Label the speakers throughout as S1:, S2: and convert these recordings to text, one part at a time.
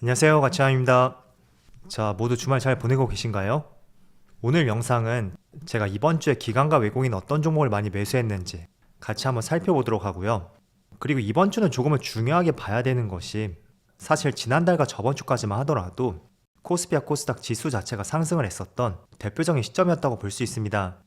S1: 안녕하세요, 가치함입니다. 자, 모두 주말 잘 보내고 계신가요? 오늘 영상은 제가 이번 주에 기관과 외국인 어떤 종목을 많이 매수했는지 같이 한번 살펴보도록 하고요. 그리고 이번 주는 조금은 중요하게 봐야 되는 것이, 사실 지난달과 저번 주까지만 하더라도 코스피와 코스닥 지수 자체가 상승을 했었던 대표적인 시점이었다고 볼 수 있습니다.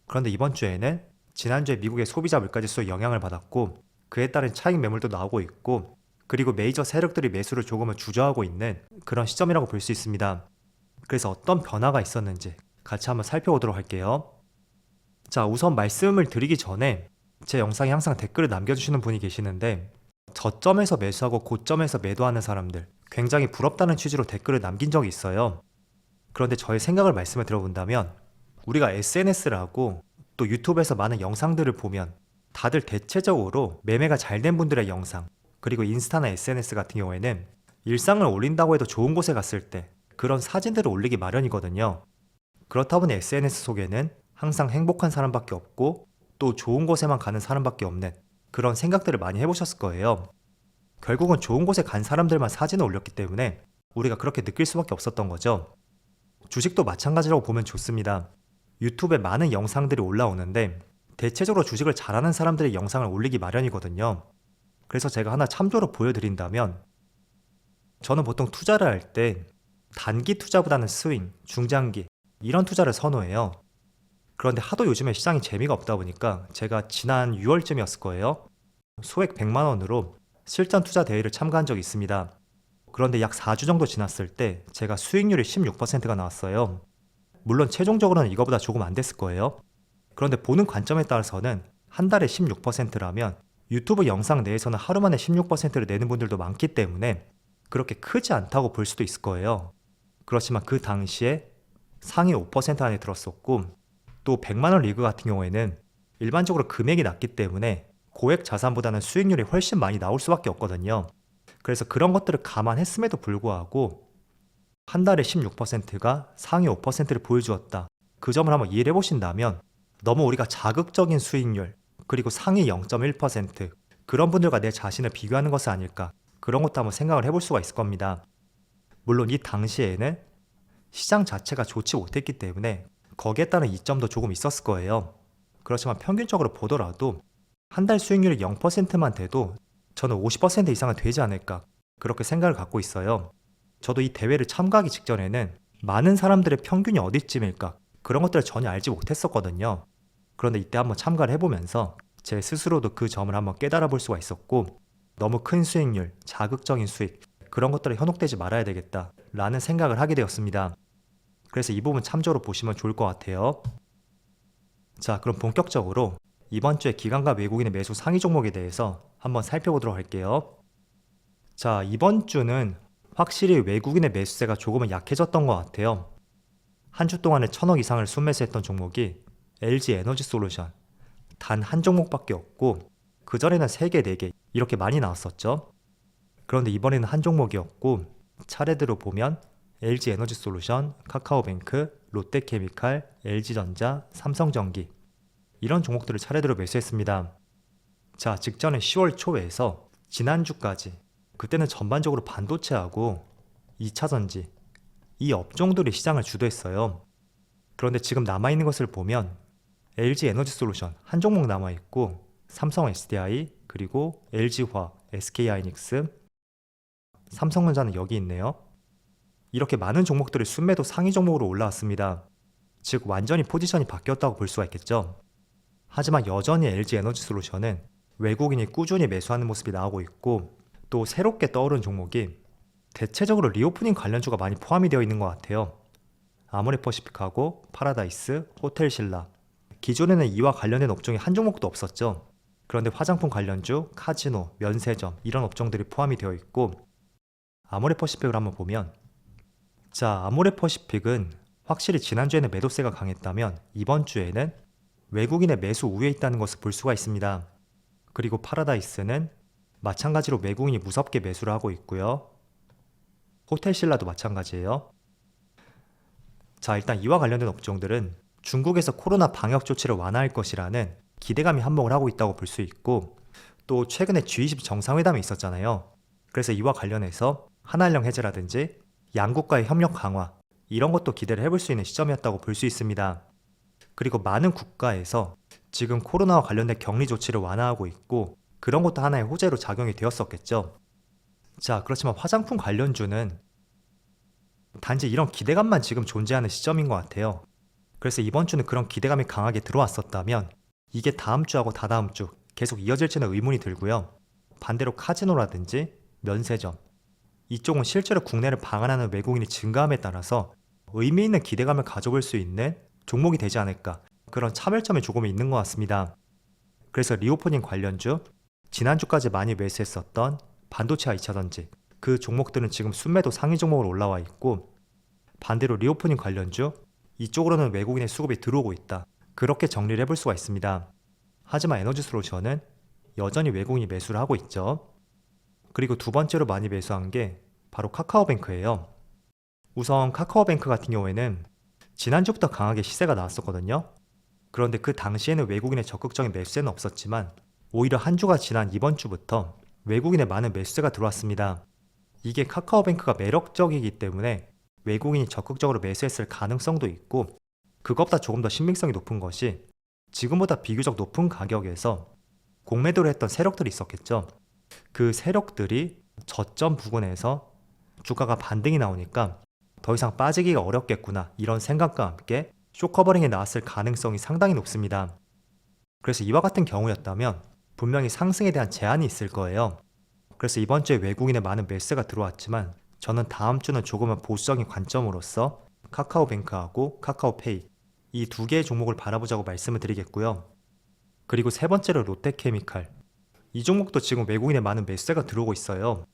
S1: 그런데 이번 주에는 지난주에 미국의 소비자 물가지수 영향을 받았고, 그에 따른 차익 매물도 나오고 있고, 그리고 메이저 세력들이 매수를 조금은 주저하고 있는 그런 시점이라고 볼 수 있습니다. 그래서 어떤 변화가 있었는지 같이 한번 살펴보도록 할게요. 자, 우선 말씀을 드리기 전에 제 영상에 항상 댓글을 남겨주시는 분이 계시는데, 저점에서 매수하고 고점에서 매도하는 사람들 굉장히 부럽다는 취지로 댓글을 남긴 적이 있어요. 그런데 저의 생각을 말씀을 들어본다면, 우리가 SNS라고 또 유튜브에서 많은 영상들을 보면 다들 대체적으로 매매가 잘 된 분들의 영상, 그리고 인스타나 SNS 같은 경우에는 일상을 올린다고 해도 좋은 곳에 갔을 때 그런 사진들을 올리기 마련이거든요. 그렇다 보니 SNS 속에는 항상 행복한 사람밖에 없고, 또 좋은 곳에만 가는 사람밖에 없는 그런 생각들을 많이 해보셨을 거예요. 결국은 좋은 곳에 간 사람들만 사진을 올렸기 때문에 우리가 그렇게 느낄 수밖에 없었던 거죠. 주식도 마찬가지라고 보면 좋습니다. 유튜브에 많은 영상들이 올라오는데 대체적으로 주식을 잘하는 사람들의 영상을 올리기 마련이거든요. 그래서 제가 하나 참조로 보여드린다면, 저는 보통 투자를 할 때 단기 투자보다는 스윙, 중장기 이런 투자를 선호해요. 그런데 하도 요즘에 시장이 재미가 없다 보니까 제가 지난 6월쯤이었을 거예요. 소액 100만 원으로 실전 투자 대회를 참가한 적이 있습니다. 그런데 약 4주 정도 지났을 때 제가 수익률이 16%가 나왔어요. 물론 최종적으로는 이거보다 조금 안 됐을 거예요. 그런데 보는 관점에 따라서는 한 달에 16%라면 유튜브 영상 내에서는 하루 만에 16%를 내는 분들도 많기 때문에 그렇게 크지 않다고 볼 수도 있을 거예요. 그렇지만 그 당시에 상위 5% 안에 들었었고, 또 100만 원 리그 같은 경우에는 일반적으로 금액이 낮기 때문에 고액 자산보다는 수익률이 훨씬 많이 나올 수밖에 없거든요. 그래서 그런 것들을 감안했음에도 불구하고 한 달에 16%가 상위 5%를 보여주었다, 그 점을 한번 이해를 해보신다면, 너무 우리가 자극적인 수익률, 그리고 상위 0.1% 그런 분들과 내 자신을 비교하는 것은 아닐까, 그런 것도 한번 생각을 해볼 수가 있을 겁니다. 물론 이 당시에는 시장 자체가 좋지 못했기 때문에 거기에 따른 이점도 조금 있었을 거예요. 그렇지만 평균적으로 보더라도 한 달 수익률이 0%만 돼도 저는 50% 이상은 되지 않을까, 그렇게 생각을 갖고 있어요. 저도 이 대회를 참가하기 직전에는 많은 사람들의 평균이 어디쯤일까, 그런 것들을 전혀 알지 못했었거든요. 그런데 이때 한번 참가를 해보면서 제 스스로도 그 점을 한번 깨달아 볼 수가 있었고, 너무 큰 수익률, 자극적인 수익, 그런 것들에 현혹되지 말아야 되겠다 라는 생각을 하게 되었습니다. 그래서 이 부분 참조로 보시면 좋을 것 같아요. 자, 그럼 본격적으로 이번 주에 기관과 외국인의 매수 상위 종목에 대해서 한번 살펴보도록 할게요. 자, 이번 주는 확실히 외국인의 매수세가 조금은 약해졌던 것 같아요. 한 주 동안에 1000억 이상을 순매수했던 종목이 LG 에너지 솔루션 단 한 종목밖에 없고, 그전에는 3개, 4개 이렇게 많이 나왔었죠. 그런데 이번에는 한 종목이었고, 차례대로 보면 LG 에너지 솔루션, 카카오뱅크, 롯데케미칼, LG전자, 삼성전기 이런 종목들을 차례대로 매수했습니다. 자, 직전에 10월 초에서 지난주까지, 그때는 전반적으로 반도체하고 2차전지 이 업종들이 시장을 주도했어요. 그런데 지금 남아있는 것을 보면 LG 에너지 솔루션 한 종목 남아있고, 삼성 SDI, 그리고 LG화, SK하이닉스, 삼성전자는 여기 있네요. 이렇게 많은 종목들이 순매도 상위 종목으로 올라왔습니다. 즉 완전히 포지션이 바뀌었다고 볼 수가 있겠죠. 하지만 여전히 LG 에너지 솔루션은 외국인이 꾸준히 매수하는 모습이 나오고 있고, 또 새롭게 떠오른 종목이 대체적으로 리오프닝 관련주가 많이 포함이 되어 있는 것 같아요. 아모레퍼시픽하고 파라다이스, 호텔신라, 기존에는 이와 관련된 업종이 한 종목도 없었죠. 그런데 화장품 관련주, 카지노, 면세점 이런 업종들이 포함이 되어 있고, 아모레퍼시픽을 한번 보면, 자, 아모레퍼시픽은 확실히 지난주에는 매도세가 강했다면 이번 주에는 외국인의 매수 우위에 있다는 것을 볼 수가 있습니다. 그리고 파라다이스는 마찬가지로 외국인이 무섭게 매수를 하고 있고요. 호텔신라도 마찬가지예요. 자, 일단 이와 관련된 업종들은 중국에서 코로나 방역 조치를 완화할 것이라는 기대감이 한몫을 하고 있다고 볼 수 있고, 또 최근에 G20 정상회담이 있었잖아요. 그래서 이와 관련해서 한한령 해제라든지 양국과의 협력 강화, 이런 것도 기대를 해볼 수 있는 시점이었다고 볼 수 있습니다. 그리고 많은 국가에서 지금 코로나와 관련된 격리 조치를 완화하고 있고 그런 것도 하나의 호재로 작용이 되었었겠죠. 자, 그렇지만 화장품 관련주는 단지 이런 기대감만 지금 존재하는 시점인 것 같아요. 그래서 이번 주는 그런 기대감이 강하게 들어왔었다면 이게 다음 주하고 다다음 주 계속 이어질지는 의문이 들고요. 반대로 카지노라든지 면세점, 이쪽은 실제로 국내를 방한하는 외국인이 증가함에 따라서 의미 있는 기대감을 가져볼 수 있는 종목이 되지 않을까, 그런 차별점이 조금 있는 것 같습니다. 그래서 리오프닝 관련주, 지난주까지 많이 매수했었던 반도체와 2차전지, 그 종목들은 지금 순매도 상위 종목으로 올라와 있고, 반대로 리오프닝 관련주, 이쪽으로는 외국인의 수급이 들어오고 있다, 그렇게 정리를 해볼 수가 있습니다. 하지만 에너지솔루션은 여전히 외국인이 매수를 하고 있죠. 그리고 두 번째로 많이 매수한 게 바로 카카오뱅크예요. 우선 카카오뱅크 같은 경우에는 지난주부터 강하게 시세가 나왔었거든요. 그런데 그 당시에는 외국인의 적극적인 매수세는 없었지만 오히려 한 주가 지난 이번 주부터 외국인의 많은 매수세가 들어왔습니다. 이게 카카오뱅크가 매력적이기 때문에 외국인이 적극적으로 매수했을 가능성도 있고, 그것보다 조금 더 신빙성이 높은 것이 지금보다 비교적 높은 가격에서 공매도를 했던 세력들이 있었겠죠. 그 세력들이 저점 부근에서 주가가 반등이 나오니까 더 이상 빠지기가 어렵겠구나, 이런 생각과 함께 숏커버링에 나왔을 가능성이 상당히 높습니다. 그래서 이와 같은 경우였다면 분명히 상승에 대한 제한이 있을 거예요. 그래서 이번 주에 외국인의 많은 매수가 들어왔지만 저는 다음 주는 조금은 보수적인 관점으로서 카카오뱅크하고 카카오페이, 이 두 개의 종목을 바라보자고 말씀을 드리겠고요. 그리고 세 번째로 롯데케미칼, 이 종목도 지금 외국인의 많은 매수가 들어오고 있어요.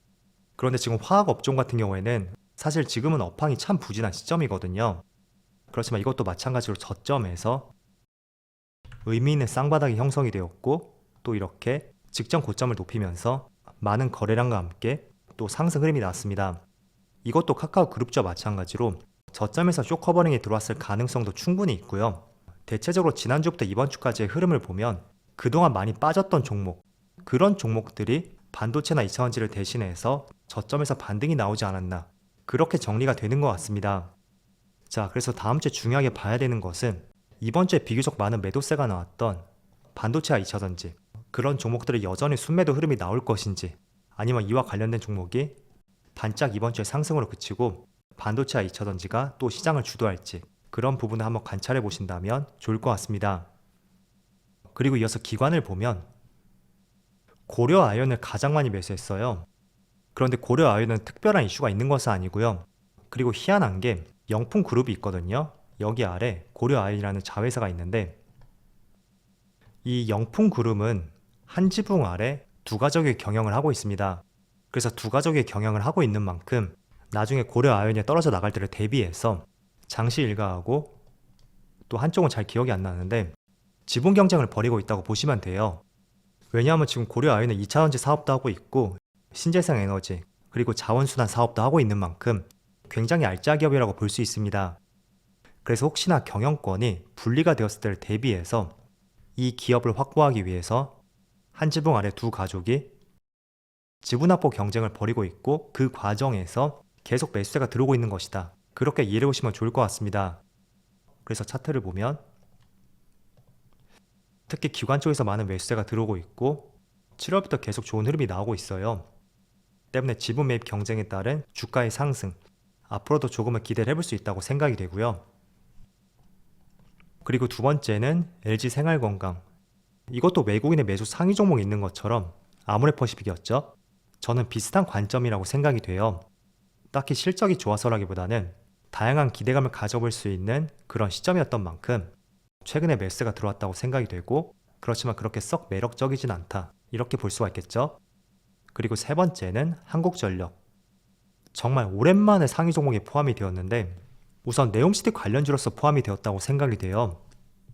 S1: 그런데 지금 화학 업종 같은 경우에는 사실 지금은 업황이 참 부진한 시점이거든요. 그렇지만 이것도 마찬가지로 저점에서 의미 있는 쌍바닥이 형성이 되었고, 또 이렇게 직전 고점을 높이면서 많은 거래량과 함께 또 상승 흐름이 나왔습니다. 이것도 카카오 그룹주와 마찬가지로 저점에서 숏커버링이 들어왔을 가능성도 충분히 있고요. 대체적으로 지난주부터 이번 주까지의 흐름을 보면 그동안 많이 빠졌던 종목, 그런 종목들이 반도체나 2차전지를 대신해서 저점에서 반등이 나오지 않았나, 그렇게 정리가 되는 것 같습니다. 자, 그래서 다음 주에 중요하게 봐야 되는 것은 이번 주에 비교적 많은 매도세가 나왔던 반도체와 2차전지, 그런 종목들이 여전히 순매도 흐름이 나올 것인지, 아니면 이와 관련된 종목이 반짝 이번 주에 상승으로 그치고 반도체와 2차전지가 또 시장을 주도할지, 그런 부분을 한번 관찰해 보신다면 좋을 것 같습니다. 그리고 이어서 기관을 보면 고려아연을 가장 많이 매수했어요. 그런데 고려아연은 특별한 이슈가 있는 것은 아니고요. 그리고 희한한 게 영풍그룹이 있거든요. 여기 아래 고려아연이라는 자회사가 있는데, 이 영풍그룹은 한 지붕 아래 두 가족이 경영을 하고 있습니다. 그래서 두 가족이 경영을 하고 있는 만큼 나중에 고려아연이 떨어져 나갈 때를 대비해서 장시 일가하고, 또 한쪽은 잘 기억이 안 나는데 지분 경쟁을 벌이고 있다고 보시면 돼요. 왜냐하면 지금 고려아연은 2차전지 사업도 하고 있고 신재생 에너지, 그리고 자원순환 사업도 하고 있는 만큼 굉장히 알짜 기업이라고 볼 수 있습니다. 그래서 혹시나 경영권이 분리가 되었을 때를 대비해서 이 기업을 확보하기 위해서 한 지붕 아래 두 가족이 지분 확보 경쟁을 벌이고 있고, 그 과정에서 계속 매수세가 들어오고 있는 것이다, 그렇게 이해해 보시면 좋을 것 같습니다. 그래서 차트를 보면 특히 기관 쪽에서 많은 매수세가 들어오고 있고 7월부터 계속 좋은 흐름이 나오고 있어요. 때문에 지분 매입 경쟁에 따른 주가의 상승, 앞으로도 조금은 기대를 해볼 수 있다고 생각이 되고요. 그리고 두 번째는 LG생활건강, 이것도 외국인의 매수 상위 종목이 있는 것처럼 아모레퍼시픽이었죠. 저는 비슷한 관점이라고 생각이 돼요. 딱히 실적이 좋아서라기보다는 다양한 기대감을 가져볼 수 있는 그런 시점이었던 만큼 최근에 매수가 들어왔다고 생각이 되고, 그렇지만 그렇게 썩 매력적이진 않다, 이렇게 볼 수가 있겠죠. 그리고 세 번째는 한국전력, 정말 오랜만에 상위 종목에 포함이 되었는데 우선 네옴시티 관련주로서 포함이 되었다고 생각이 돼요.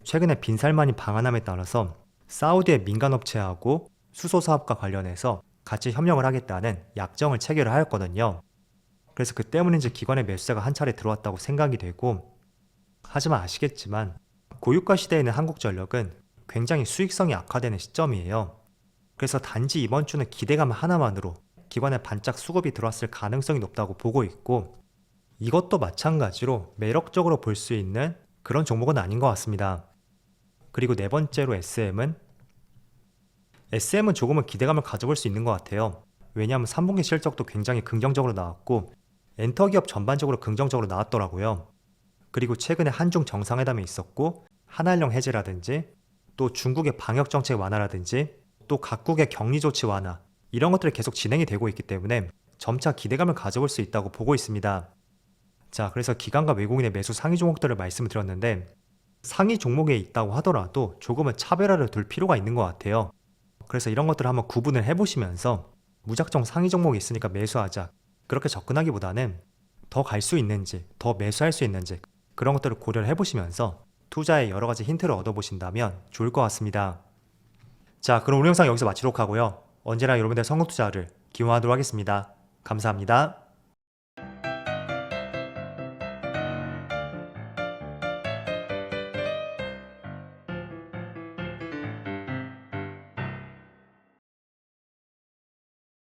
S1: 최근에 빈살만이 방한함에 따라서 사우디의 민간업체하고 수소사업과 관련해서 같이 협력을 하겠다는 약정을 체결을 하였거든요. 그래서 그 때문인지 기관의 매수세가 한 차례 들어왔다고 생각이 되고, 하지만 아시겠지만 고유가 시대에 있는 한국전력은 굉장히 수익성이 악화되는 시점이에요. 그래서 단지 이번 주는 기대감 하나만으로 기관에 반짝 수급이 들어왔을 가능성이 높다고 보고 있고, 이것도 마찬가지로 매력적으로 볼 수 있는 그런 종목은 아닌 것 같습니다. 그리고 네 번째로 SM은 조금은 기대감을 가져볼 수 있는 것 같아요. 왜냐하면 3분기 실적도 굉장히 긍정적으로 나왔고 엔터기업 전반적으로 긍정적으로 나왔더라고요. 그리고 최근에 한중 정상회담이 있었고 한한령 해제라든지 또 중국의 방역정책 완화라든지 또 각국의 격리조치 완화, 이런 것들이 계속 진행이 되고 있기 때문에 점차 기대감을 가져볼 수 있다고 보고 있습니다. 자, 그래서 기관과 외국인의 매수 상위 종목들을 말씀을 드렸는데, 상위 종목에 있다고 하더라도 조금은 차별화를 둘 필요가 있는 것 같아요. 그래서 이런 것들을 한번 구분을 해보시면서 무작정 상위 종목이 있으니까 매수하자, 그렇게 접근하기보다는 더 갈 수 있는지, 더 매수할 수 있는지, 그런 것들을 고려를 해보시면서 투자에 여러 가지 힌트를 얻어보신다면 좋을 것 같습니다. 자, 그럼 오늘 영상 여기서 마치도록 하고요. 언제나 여러분들의 성공 투자를 기원하도록 하겠습니다. 감사합니다.